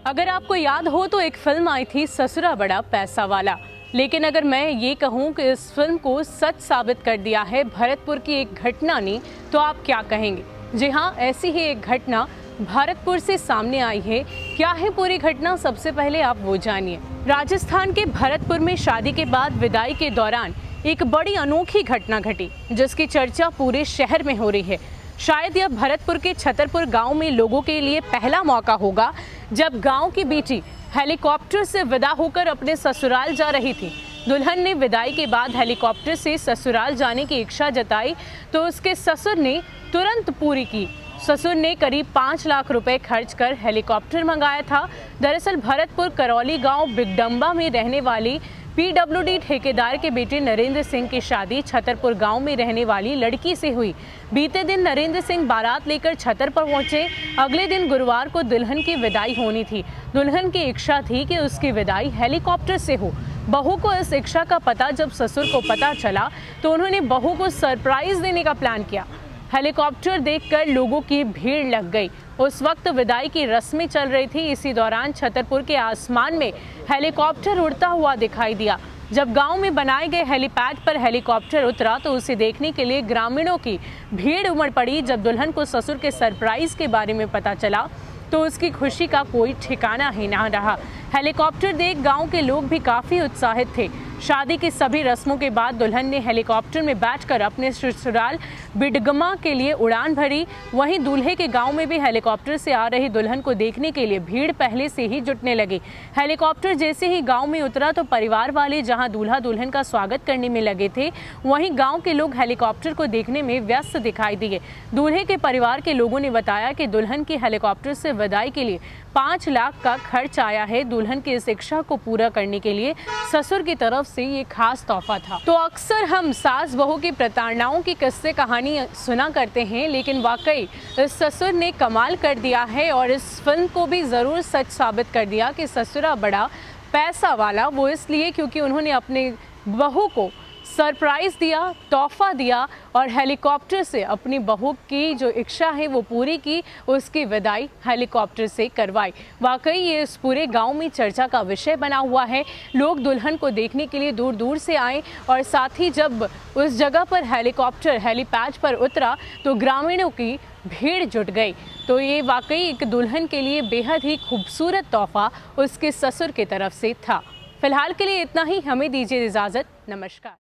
अगर आपको याद हो तो एक फिल्म आई थी ससुरा बड़ा पैसा वाला। लेकिन अगर मैं ये कहूँ कि इस फिल्म को सच साबित कर दिया है भरतपुर की एक घटना ने, तो आप क्या कहेंगे? जी हाँ, ऐसी ही एक घटना भरतपुर से सामने आई है। क्या है पूरी घटना, सबसे पहले आप वो जानिए। राजस्थान के भरतपुर में शादी के बाद विदाई के दौरान एक बड़ी अनोखी घटना घटी, जिसकी चर्चा पूरे शहर में हो रही है। शायद यह भरतपुर के छतरपुर गांव में लोगों के लिए पहला मौका होगा जब गांव की बेटी हेलीकॉप्टर से विदा होकर अपने ससुराल जा रही थी। दुल्हन ने विदाई के बाद हेलीकॉप्टर से ससुराल जाने की इच्छा जताई तो उसके ससुर ने तुरंत पूरी की। ससुर ने करीब 5 लाख रुपए खर्च कर हेलीकॉप्टर मंगाया था। दरअसल भरतपुर करौली गांव बिगडम्बा में रहने वाली पीडब्ल्यूडी ठेकेदार के बेटे नरेंद्र सिंह की शादी छतरपुर गांव में रहने वाली लड़की से हुई। बीते दिन नरेंद्र सिंह बारात लेकर छतर पर पहुंचे। अगले दिन गुरुवार को दुल्हन की विदाई होनी थी। दुल्हन की इच्छा थी कि उसकी विदाई हेलीकॉप्टर से हो। बहू को इस इच्छा का पता जब ससुर को पता चला तो उन्होंने बहू को सरप्राइज देने का प्लान किया। हेलीकॉप्टर देखकर लोगों की भीड़ लग गई। उस वक्त विदाई की रस्में चल रही थी। इसी दौरान छतरपुर के आसमान में हेलीकॉप्टर उड़ता हुआ दिखाई दिया। जब गांव में बनाए गए हेलीपैड पर हेलीकॉप्टर उतरा तो उसे देखने के लिए ग्रामीणों की भीड़ उमड़ पड़ी। जब दुल्हन को ससुर के सरप्राइज के बारे में पता चला तो उसकी खुशी का कोई ठिकाना ही ना रहा। हेलीकॉप्टर देख गांव के लोग भी काफी उत्साहित थे। शादी की सभी रस्मों के बाद दुल्हन ने हेलीकॉप्टर में बैठकर अपने ससुराल बिडगमा के लिए उड़ान भरी। वहीं दूल्हे के गांव में भी हेलीकॉप्टर से आ रही दुल्हन को देखने के लिए भीड़ पहले से ही जुटने लगी। हेलीकॉप्टर जैसे ही गांव में उतरा तो परिवार वाले जहां दूल्हा दुल्हन का स्वागत करने में लगे थे, वहीं गांव के लोग हेलीकॉप्टर को देखने में व्यस्त दिखाई दिए। दूल्हे के परिवार के लोगों ने बताया कि दुल्हन की हेलीकॉप्टर से विदाई के लिए 5 लाख का खर्च आया है। दुल्हन की इस इच्छा को पूरा करने के लिए ससुर की तरफ से ये खास तोहफा था। तो अक्सर हम सास बहू की प्रताड़नाओं की किस्से कहानी सुना करते हैं, लेकिन वाकई इस ससुर ने कमाल कर दिया है और इस फिल्म को भी जरूर सच साबित कर दिया कि ससुरा बड़ा पैसा वाला। वो इसलिए क्योंकि उन्होंने अपने बहू को सरप्राइज दिया, तोहफा दिया और हेलीकॉप्टर से अपनी बहू की जो इच्छा है वो पूरी की। उसकी विदाई हेलीकॉप्टर से करवाई। वाकई ये इस पूरे गांव में चर्चा का विषय बना हुआ है। लोग दुल्हन को देखने के लिए दूर दूर से आए और साथ ही जब उस जगह पर हेलीकॉप्टर हेलीपैड पर उतरा तो ग्रामीणों की भीड़ जुट गई। तो ये वाकई एक दुल्हन के लिए बेहद ही खूबसूरत तोहफा उसके ससुर की तरफ से था। फिलहाल के लिए इतना ही। हमें दीजिए इजाज़त। नमस्कार।